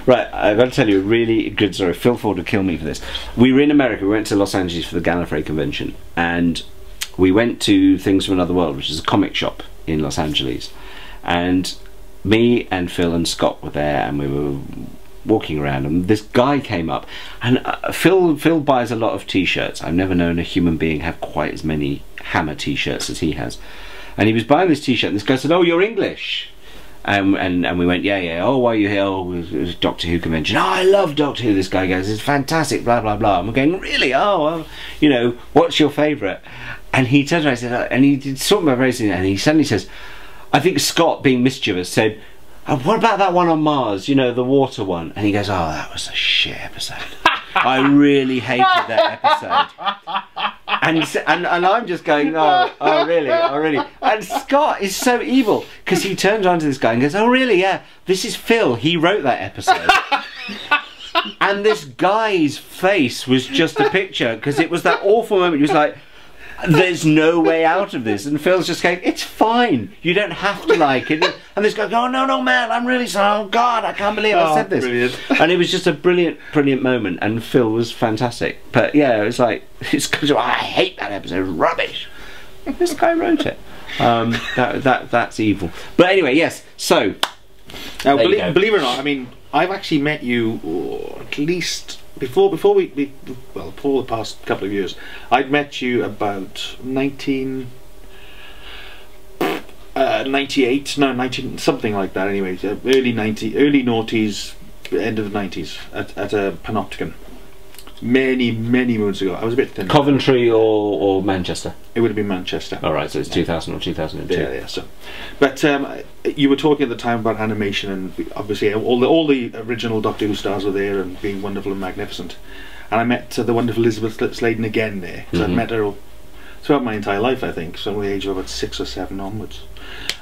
Right, I've got to tell you a really good story. Phil Ford would kill me for this. We were in America. We went to Los Angeles for the Gallifrey convention, and we went to Things from Another World, which is a comic shop in Los Angeles. And me and Phil and Scott were there, and we were walking around, and this guy came up, and Phil buys a lot of t-shirts. I've never known a human being have quite as many Hammer t-shirts as he has. And he was buying this t-shirt, and this guy said, "Oh, you're English?" And we went, yeah. Oh, why are you here? Oh, it was Doctor Who convention. Oh, I love Doctor Who. This guy goes, it's fantastic, blah blah blah. And we're going, really? Oh, well, you know, what's your favourite? And he turned around and said, and he did sort of my very and he suddenly says, I think Scott, being mischievous, said, what about that one on Mars? You know, the water one. And he goes, oh, that was a shit episode. I really hated that episode. And I'm just going, oh really? And Scott is so evil, because he turns around to this guy and goes, oh really, yeah, this is Phil, he wrote that episode. And this guy's face was just a picture, because it was that awful moment. He was like, there's no way out of this. And Phil's just going, it's fine, you don't have to like it. And this guy goes, oh no man, I'm really sorry, oh God, I can't believe I said this. Brilliant. And it was just a brilliant moment, and Phil was fantastic. But yeah, it was like, I hate that episode, rubbish. This guy wrote it. That's evil. But anyway, yes, so now, believe it or not, I mean, I've actually met you at least before the past couple of years. I'd met you about 98, no, 19, something like that. Anyway, early noughties, end of the 90s at a Panopticon. Many moons ago. I was a bit thin. Coventry or Manchester? It would have been Manchester. All right, so it's 2000 or 2002. Yeah. So, but you were talking at the time about animation, and obviously all the original Doctor Who stars were there and being wonderful and magnificent. And I met the wonderful Elizabeth Sladen again there, because I've met her throughout my entire life, I think, from the age of about 6 or 7 onwards.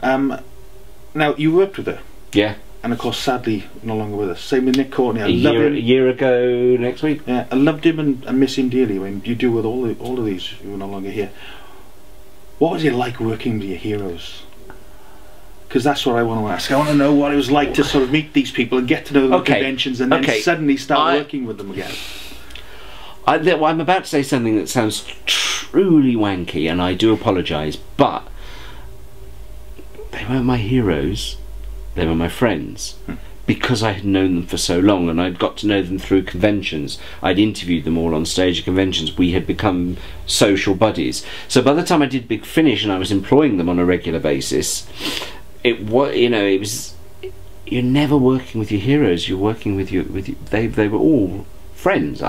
Now you worked with her. Yeah. And of course, sadly, no longer with us. Same with Nick Courtney. A year ago next week. Yeah, I loved him and miss him dearly. When you do with all of these who are no longer here. What was it like working with your heroes? Because that's what I want to ask. I want to know what it was like to sort of meet these people and get to know them at conventions, and then suddenly start working with them again. I'm about to say something that sounds truly wanky, and I do apologise, but they weren't my heroes. They were my friends, because I had known them for so long, and I'd got to know them through conventions. I'd interviewed them all on stage at conventions. We had become social buddies. So by the time I did Big Finish and I was employing them on a regular basis, it was, you're never working with your heroes. You're working with they were all friends.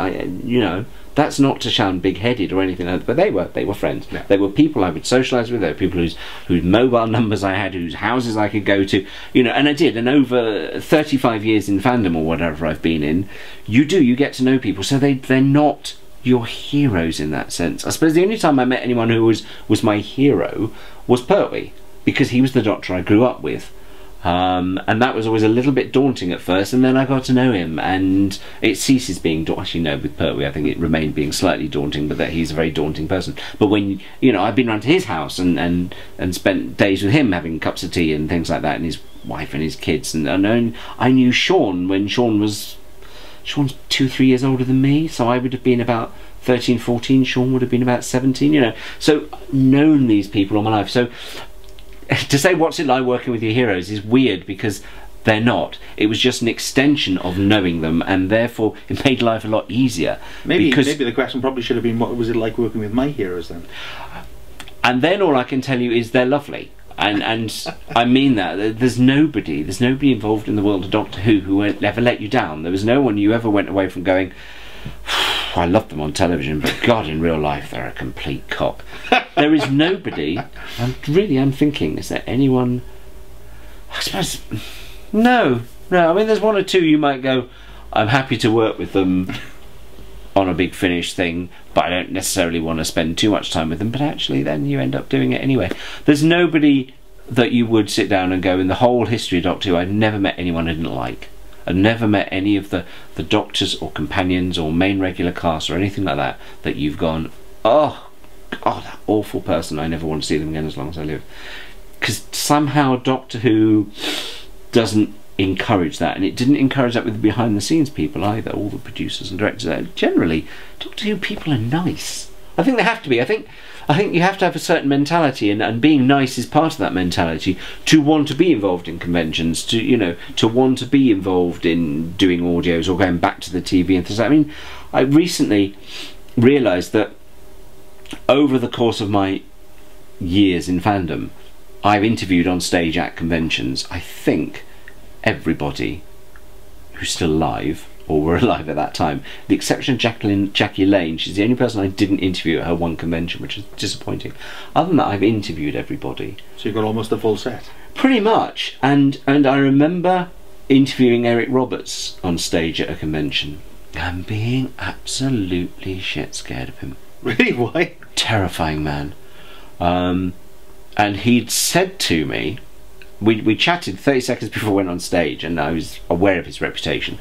That's not to sound big-headed or anything like that, but they were friends. Yeah. They were people I would socialise with. They were people whose mobile numbers I had, whose houses I could go to, and I did. And over 35 years in fandom or whatever I've been in, you get to know people. So they're not your heroes in that sense. I suppose the only time I met anyone who was my hero was Pertwee, because he was the Doctor I grew up with. And that was always a little bit daunting at first, and then I got to know him, and it ceases being daunting. Actually, no, with Pertwee I think it remained being slightly daunting, but that he's a very daunting person. But when I've been around to his house and spent days with him having cups of tea and things like that, and his wife and his kids, and I knew Sean when Sean's 2-3 years older than me, so I would have been about 13, 14. Sean would have been about 17. So known these people all my life. So to say what's it like working with your heroes is weird, because they're not. It was just an extension of knowing them, and therefore it made life a lot easier. Maybe the question probably should have been, what was it like working with my heroes then? And then all I can tell you is they're lovely. And I mean that. There's nobody involved in the world of Doctor Who would ever let you down. There was no one you ever went away from going, I love them on television, but God, in real life they're a complete cock. There is nobody. I'm thinking, is there anyone? I suppose no. I mean, there's one or two you might go, I'm happy to work with them on a Big Finish thing, but I don't necessarily want to spend too much time with them. But actually, then you end up doing it anyway. There's nobody that you would sit down and go, in the whole history of Doctor Who, I've never met anyone I didn't like. I've never met any of the doctors or companions or main regular cast or anything like that you've gone, oh God, that awful person, I never want to see them again as long as I live. Because somehow Doctor Who doesn't encourage that, and it didn't encourage that with the behind the scenes people either, all the producers and directors. Generally, Doctor Who people are nice. I think they have to be. I think you have to have a certain mentality, and being nice is part of that mentality, to want to be involved in conventions, to want to be involved in doing audios or going back to the TV and things. I mean, I recently realised that over the course of my years in fandom, I've interviewed on stage at conventions, I think, everybody who's still alive, or were alive at that time, with the exception of Jackie Lane. She's the only person I didn't interview at her one convention, which is disappointing. Other than that, I've interviewed everybody. So you've got almost a full set. Pretty much. And I remember interviewing Eric Roberts on stage at a convention and being absolutely shit scared of him. Really? Why? Terrifying man. And he'd said to me, we chatted 30 seconds before we went on stage, and I was aware of his reputation,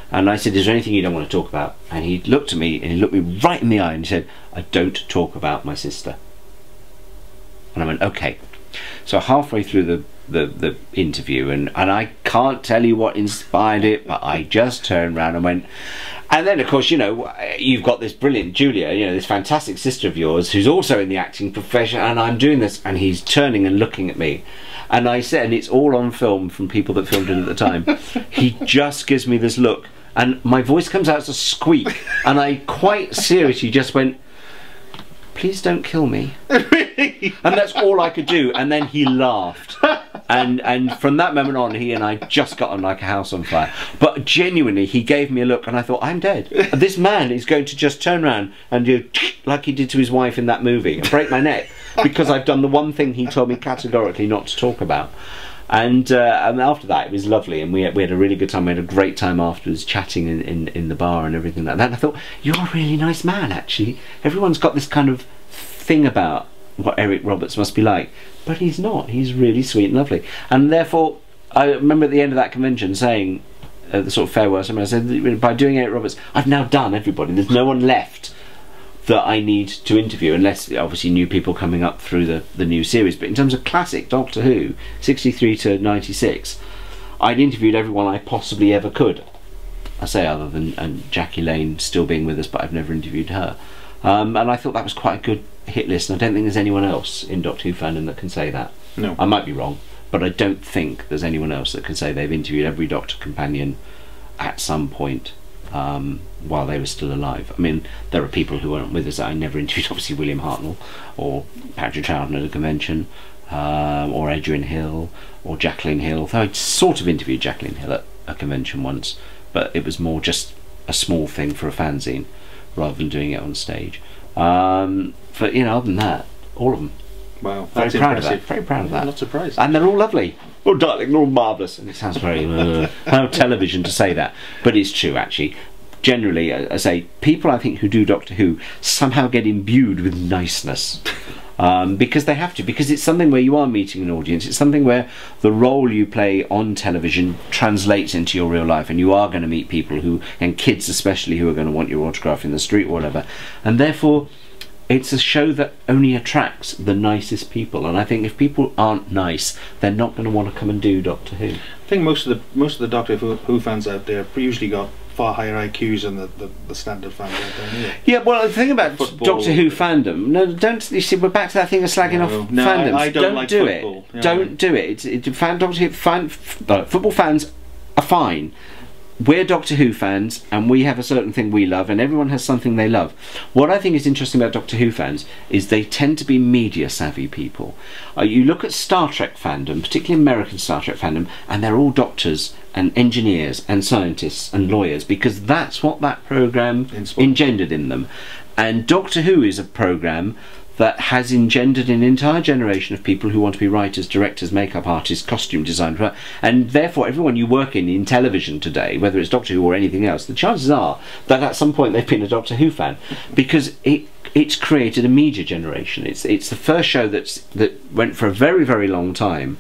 and I said, is there anything you don't want to talk about? And he looked at me, and he looked me right in the eye, and he said, I don't talk about my sister. And I went, okay. So halfway through the interview, and I can't tell you what inspired it, but I just turned around and went, and then of course, you've got this brilliant Julia, this fantastic sister of yours who's also in the acting profession, and I'm doing this, and he's turning and looking at me, and I said, and it's all on film from people that filmed it at the time, he just gives me this look, and my voice comes out as a squeak, and I quite seriously just went, please don't kill me. Really? And that's all I could do, and then he laughed. And from that moment on, he and I just got on like a house on fire. But genuinely, he gave me a look, and I thought, I'm dead. This man is going to just turn around and do like he did to his wife in that movie and break my neck because I've done the one thing he told me categorically not to talk about. And after that, it was lovely, and we had a really good time. We had a great time afterwards, chatting in the bar and everything like that. And I thought, you're a really nice man, actually. Everyone's got this kind of thing about what Eric Roberts must be like, but he's not. He's really sweet and lovely. And therefore, I remember at the end of that convention saying, the sort of farewell, I said, by doing Eric Roberts, I've now done everybody. There's no one left that I need to interview, unless obviously new people coming up through the new series. But in terms of classic Doctor Who, 63 to 96, I'd interviewed everyone I possibly ever could. I say other than Jackie Lane still being with us, but I've never interviewed her. And I thought that was quite a good hit list, and I don't think there's anyone else in Doctor Who fandom that can say that. No. I might be wrong, but I don't think there's anyone else that can say they've interviewed every Doctor companion at some point while they were still alive. I mean, there are people who weren't with us that I never interviewed, obviously William Hartnell, or Patrick Troughton at a convention, or Adrian Hill, or Jacqueline Hill, though I'd sort of interviewed Jacqueline Hill at a convention once, but it was more just a small thing for a fanzine rather than doing it on stage. But other than that, all of them. Wow, Very that's proud impressive. of that. Very proud of that. I'm not surprised. And they're all lovely. Oh, darling, they're all marvellous. And it sounds very television to say that, but it's true actually. Generally, I say, people I think who do Doctor Who somehow get imbued with niceness. Because they have to, because it's something where you are meeting an audience, it's something where the role you play on television translates into your real life, and you are going to meet people who, and kids especially, who are going to want your autograph in the street or whatever, and therefore it's a show that only attracts the nicest people, and I think if people aren't nice, they're not going to want to come and do Doctor Who. I think most of the Doctor Who fans out there usually got far higher IQs than the standard fans out there anyway. Yeah, well, the thing about Football. Doctor Who fandom, no, don't, you see, we're back to that thing of slagging off fandoms. I don't like do football. it. Don't do it. Doctor Who football fans are fine. We're Doctor Who fans, and we have a certain thing we love, and everyone has something they love. What I think is interesting about Doctor Who fans is they tend to be media savvy people. You look at Star Trek fandom, particularly American Star Trek fandom, and they're all doctors and engineers and scientists and lawyers, because that's what that programme engendered in them. And Doctor Who is a programme that has engendered an entire generation of people who want to be writers, directors, makeup artists, costume designers, and therefore everyone you work in television today, whether it's Doctor Who or anything else, the chances are that at some point they've been a Doctor Who fan, because it's created a media generation. It's the first show that went for a very, very long time,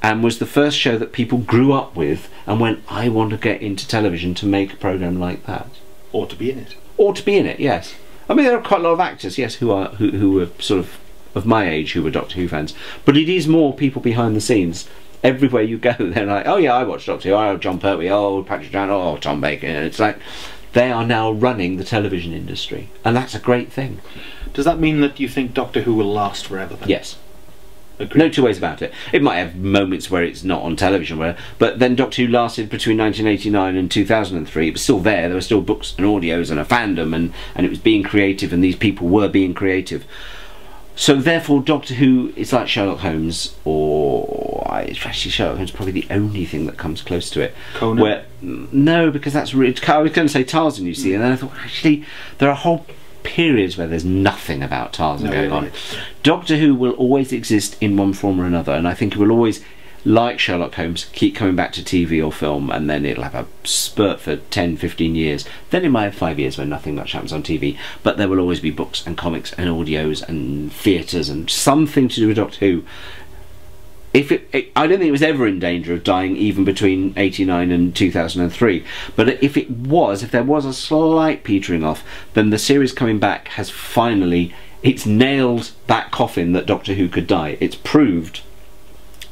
and was the first show that people grew up with and went, I want to get into television to make a programme like that. Or to be in it. Or to be in it, yes. I mean, there are quite a lot of actors, yes, who were sort of my age who were Doctor Who fans, but it is more people behind the scenes everywhere you go, they're like, oh yeah, I watched Doctor Who, oh John Pertwee, oh Patrick Troughton, oh Tom Baker. And it's like they are now running the television industry, and that's a great thing. Does that mean that you think Doctor Who will last forever then? Yes. Agreed. No two ways about it. It might have moments where it's not on television, but then Doctor Who lasted between 1989 and 2003. It was still there. There were still books and audios and a fandom, and it was being creative, and these people were being creative. So therefore, Doctor Who is like Sherlock Holmes, or actually Sherlock Holmes is probably the only thing that comes close to it. Conan? No, because that's really, I was going to say Tarzan, you see, and then I thought actually there are whole periods where there's nothing about Tarzan going on. Doctor Who will always exist in one form or another, and I think it will always, like Sherlock Holmes, keep coming back to TV or film, and then it'll have a spurt for 10-15 years. Then it might have 5 years where nothing much happens on TV, but there will always be books and comics and audios and theatres and something to do with Doctor Who. I don't think it was ever in danger of dying even between 89 and 2003, but if there was a slight petering off, then the series coming back has finally, it's nailed that coffin that Doctor Who could die. It's proved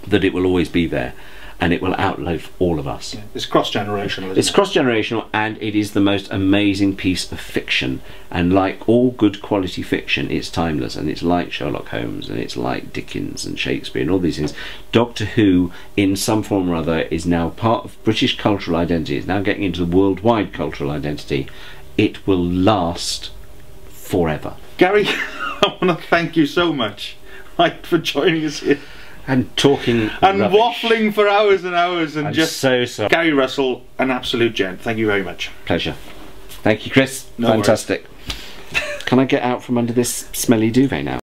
that it will always be there, and it will outlive all of us. Yeah, it's cross-generational, It's cross-generational, and it is the most amazing piece of fiction, and like all good quality fiction, it's timeless, and it's like Sherlock Holmes, and it's like Dickens and Shakespeare and all these things. Doctor Who, in some form or other, is now part of British cultural identity. It's now getting into the worldwide cultural identity. It will last forever. Gary, I want to thank you so much for joining us here. And talking and rubbish. Waffling for hours and hours, and I'm just so sorry. Gary Russell, an absolute gent. Thank you very much. Pleasure. Thank you, Chris. No Fantastic. Can I get out from under this smelly duvet now?